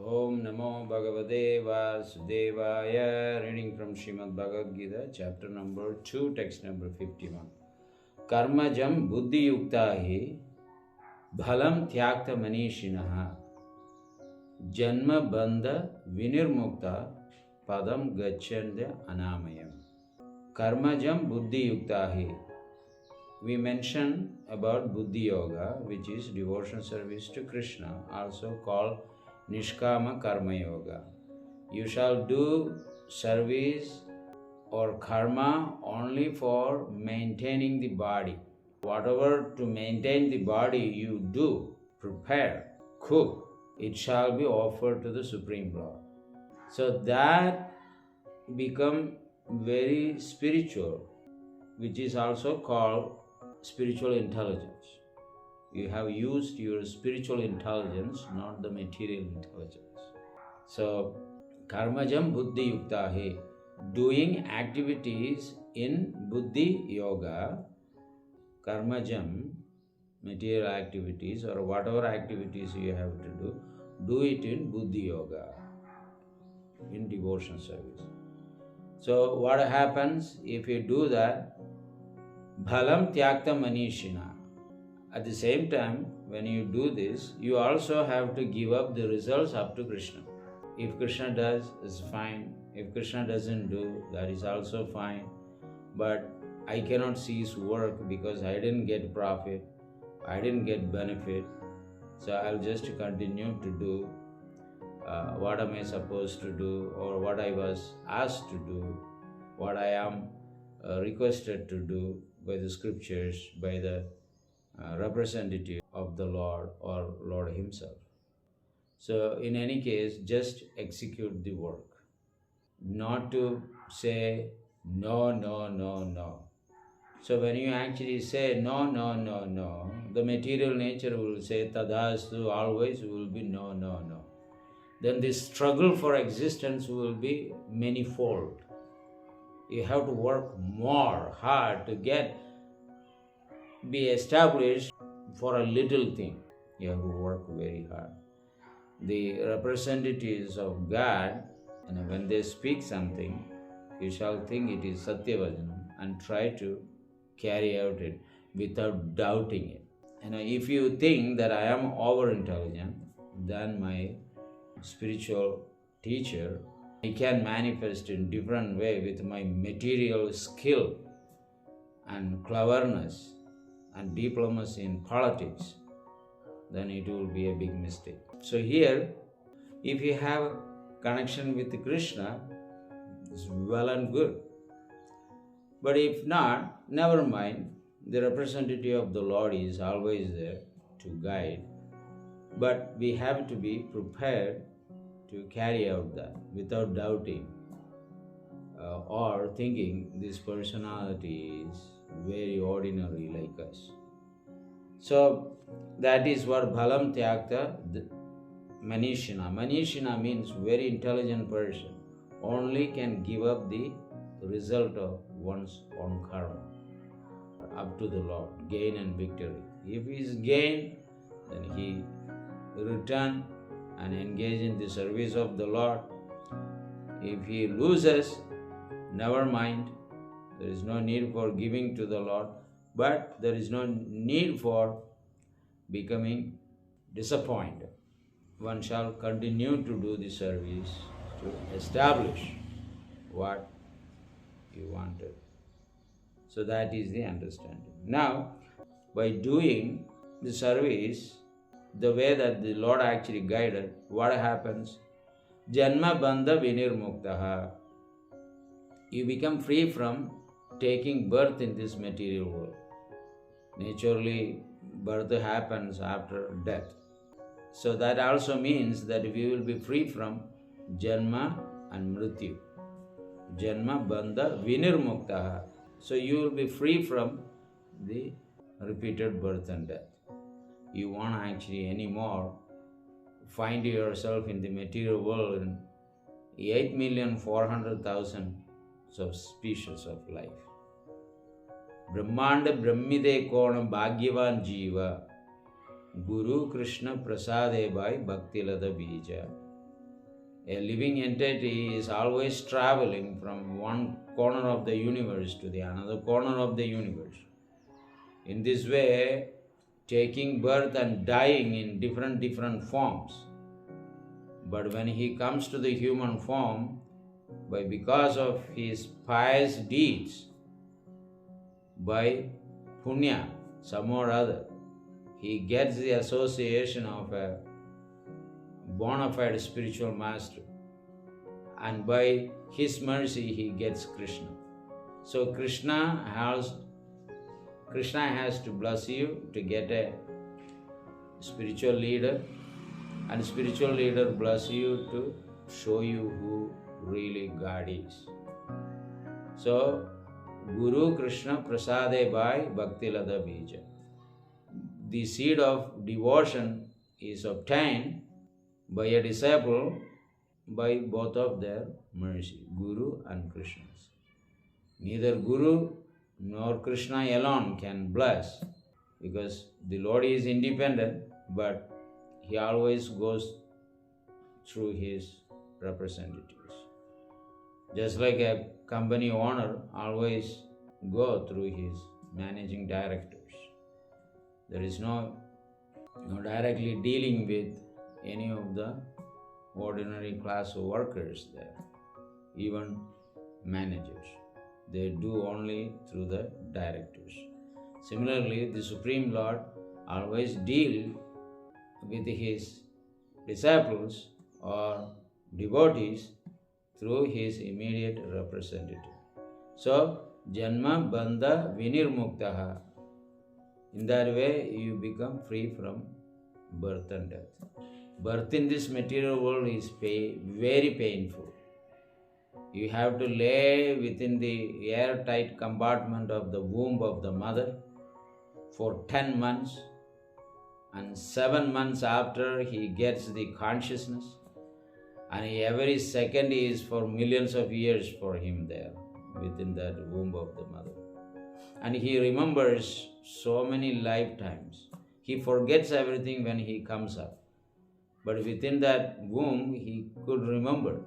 Om Namo Bhagavate Vasudevaya. Reading from Bhagavad-Gita, chapter number 2, text number 51. Karmajam buddhi yuktahi bhalam tyakta manishinaha janma bandha vinirmukta padam gacchanda anamayam. Karmajam buddhi yuktahi. We mentioned about Buddhi Yoga, which is devotion service to Krishna, also called Nishkama Karma Yoga. You shall do service or karma only for maintaining the body. Whatever to maintain the body you do, prepare, cook, it shall be offered to the Supreme Lord. So that become very spiritual, which is also called spiritual intelligence. You have used your spiritual intelligence, not the material intelligence. So, karmajam buddhi yuktahe, doing activities in buddhi yoga, karmajam, material activities or whatever activities you have to do it in buddhi yoga, in devotion service. So, what happens if you do that? Bhalam tyakta manishina. At the same time, when you do this, you also have to give up the results up to Krishna. If Krishna does, it's fine. If Krishna doesn't do, that is also fine. But I cannot cease work because I didn't get profit, I didn't get benefit. So I'll just continue to do what am I supposed to do, or what I was asked to do, what I am requested to do by the scriptures, by the representative of the Lord or Lord Himself. So in any case, just execute the work. Not to say no, no, no, no. So when you actually say no, no, no, no, the material nature will say tadastu, always will be no, no, no. Then this struggle for existence will be manifold. You have to work more hard to be established for a little thing. You have to work very hard. The representatives of God, when they speak something, you shall think it is Satyavajanam and try to carry out it without doubting it. If you think that I am over-intelligent than my spiritual teacher, I can manifest in different way with my material skill and cleverness and diplomacy in politics, then it will be a big mistake. So here, if you have connection with Krishna, it's well and good. But if not, never mind. The representative of the Lord is always there to guide. But we have to be prepared to carry out that without doubting or thinking this personality is very ordinary like us. So that is what bhalam tyakta manishina. Manishina means very intelligent person. Only can give up the result of one's own karma up to the Lord, gain and victory. If he is gain, then he return and engage in the service of the Lord. If he loses, never mind. There is no need for giving to the Lord, but there is no need for becoming disappointed. One shall continue to do the service to establish what you wanted. So that is the understanding. Now, by doing the service the way that the Lord actually guided, what happens? Janma bandha vinirmuktaha. You become free from taking birth in this material world. Naturally, birth happens after death. So that also means that we will be free from janma and mrityu. Janma bandha vinirmuktaha. So you will be free from the repeated birth and death. You won't actually anymore find yourself in the material world in 8,400,000 of species of life. Brahmanda Brahmide Kona Bhagyavan Jiva Guru Krishna Prasade by Bhakti Lada Bija A living entity is always traveling from one corner of the universe to the another corner of the universe. In this way, taking birth and dying in different forms. But when he comes to the human form, because of his pious deeds, by punya, some or other, he gets the association of a bona fide spiritual master. And by his mercy, he gets Krishna. So Krishna has to bless you to get a spiritual leader, and spiritual leader bless you to show you who really God is. So, Guru Krishna Prasade by Bhakti Lada Bija. The seed of devotion is obtained by a disciple by both of their mercy, Guru and Krishna's. Neither Guru nor Krishna alone can bless, because the Lord is independent, but he always goes through his representatives. Just like a company owner always go through his managing directors. There is no directly dealing with any of the ordinary class of workers there, even managers. They do only through the directors. Similarly, the Supreme Lord always deals with his disciples or devotees through his immediate representative. So, Janma Bandha Vinirmuktaha. In that way, you become free from birth and death. Birth in this material world is very painful. You have to lay within the airtight compartment of the womb of the mother for 10 months, and 7 months after he gets the consciousness, and every second is for millions of years for him there within that womb of the mother. And he remembers so many lifetimes. He forgets everything when he comes up. But within that womb, he could remember.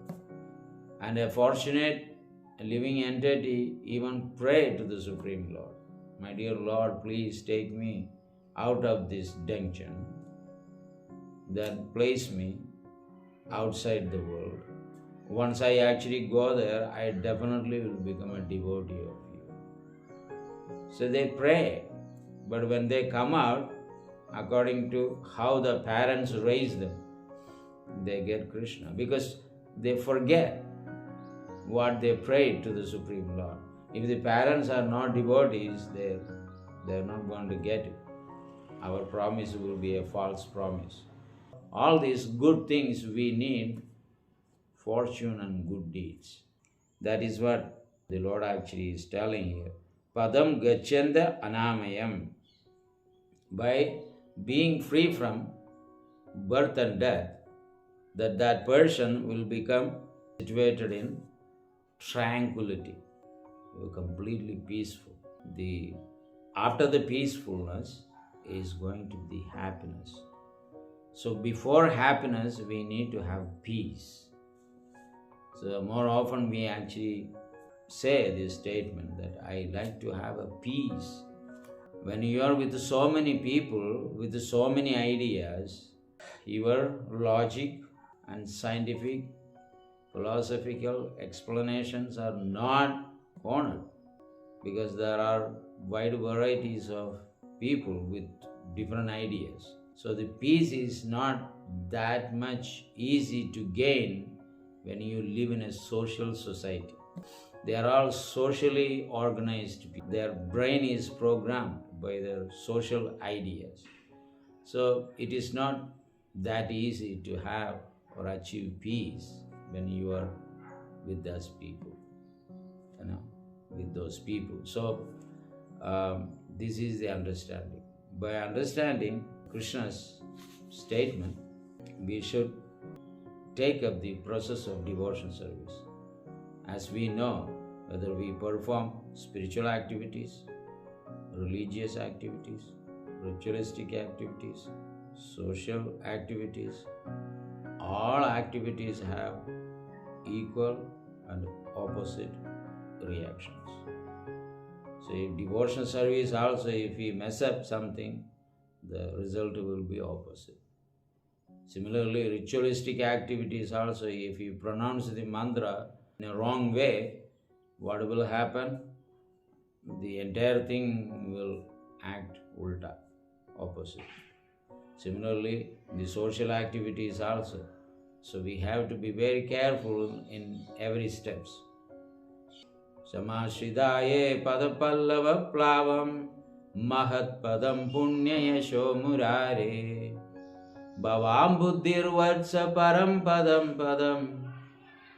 And a fortunate living entity even prayed to the Supreme Lord, "My dear Lord, please take me out of this dungeon, then place me outside the world. Once I actually go there, I definitely will become a devotee of you." So they pray, but when they come out, according to how the parents raise them, they get Krishna, because they forget what they prayed to the Supreme Lord. If the parents are not devotees, they're not going to get it. Our promise will be a false promise. All these good things we need, fortune and good deeds. That is what the Lord actually is telling here. Padam gacchanda anamayam. By being free from birth and death, that person will become situated in tranquility, completely peaceful. After the peacefulness is going to be happiness. So before happiness, we need to have peace. So more often we actually say this statement that I like to have a peace. When you are with so many people, with so many ideas, your logic and scientific, philosophical explanations are not honored, because there are wide varieties of people with different ideas. So the peace is not that much easy to gain when you live in a social society. They are all socially organized people. Their brain is programmed by their social ideas. So it is not that easy to have or achieve peace when you are with those people, with those people. So this is the understanding. By understanding Krishna's statement, we should take up the process of devotion service. As we know, whether we perform spiritual activities, religious activities, ritualistic activities, social activities, all activities have equal and opposite reactions. So if devotional service also, if we mess up something, the result will be opposite. Similarly, ritualistic activities also, if you pronounce the mantra in a wrong way, what will happen? The entire thing will act ulta, opposite. Similarly, the social activities also. So we have to be very careful in every steps. Samashridaye padapallava plavam mahat padam punya yasho murare bhavam buddhirvatsa param padam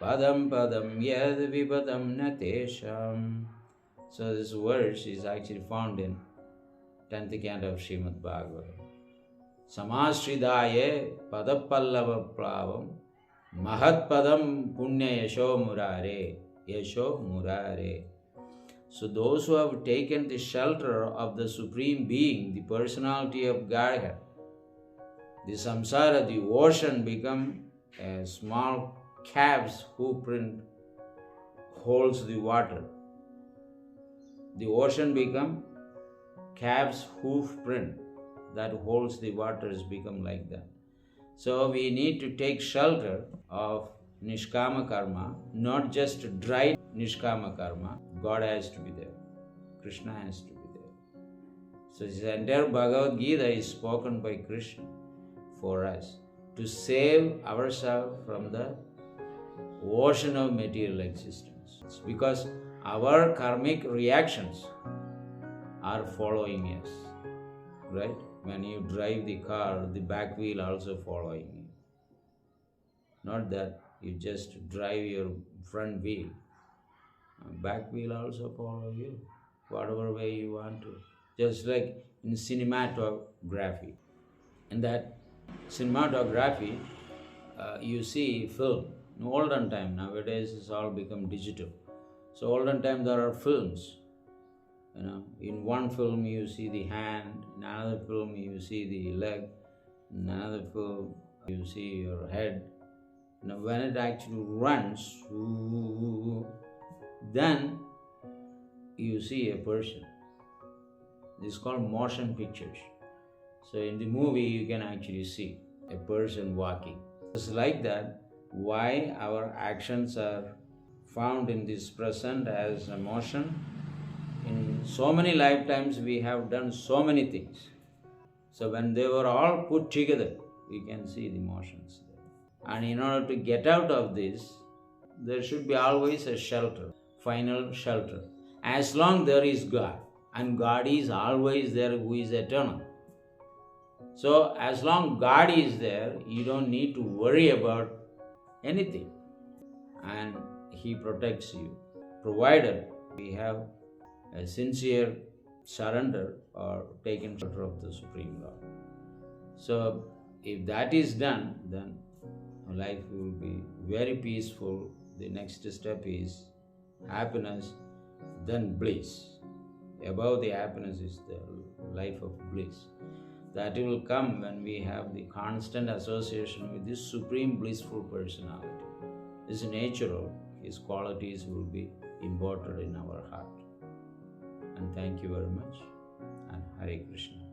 padam yad vipadam natesham. So this verse is actually found in 10th canto of Srimad Bhagavatam. Samashridaye padapallava plavam mahat padam punya yasho murare. So those who have taken the shelter of the Supreme Being, the personality of Godhead, the samsara, the ocean, become a small calf's hoof print holds the water. The ocean become calf's hoof print that holds the waters, become like that. So we need to take shelter of Nishkama karma, not just dry Nishkama karma. God has to be there. Krishna has to be there. So this entire Bhagavad-Gita is spoken by Krishna for us to save ourselves from the ocean of material existence. It's because our karmic reactions are following us, right? When you drive the car, the back wheel also following you. Not that you just drive your front wheel. Back wheel also follow you, whatever way you want to. Just like in cinematography. In that cinematography, you see film. In olden time, nowadays it's all become digital. So olden time there are films. In one film you see the hand, in another film you see the leg, in another film you see your head. Now when it actually runs, then you see a person. This is called motion pictures. So in the movie you can actually see a person walking. It's like that. Why our actions are found in this present as a motion? In so many lifetimes we have done so many things. So when they were all put together, we can see the motions there. And in order to get out of this, there should be always a shelter, final shelter. As long there is God, and God is always there who is eternal. So as long God is there, you don't need to worry about anything. And He protects you, provided we have a sincere surrender or taken shelter of the Supreme Lord. So if that is done, then life will be very peaceful. The next step is happiness, then bliss. Above the happiness is the life of bliss. That will come when we have the constant association with this Supreme Blissful Personality. This is natural. His qualities will be embodied in our heart. And thank you very much. And Hare Krishna.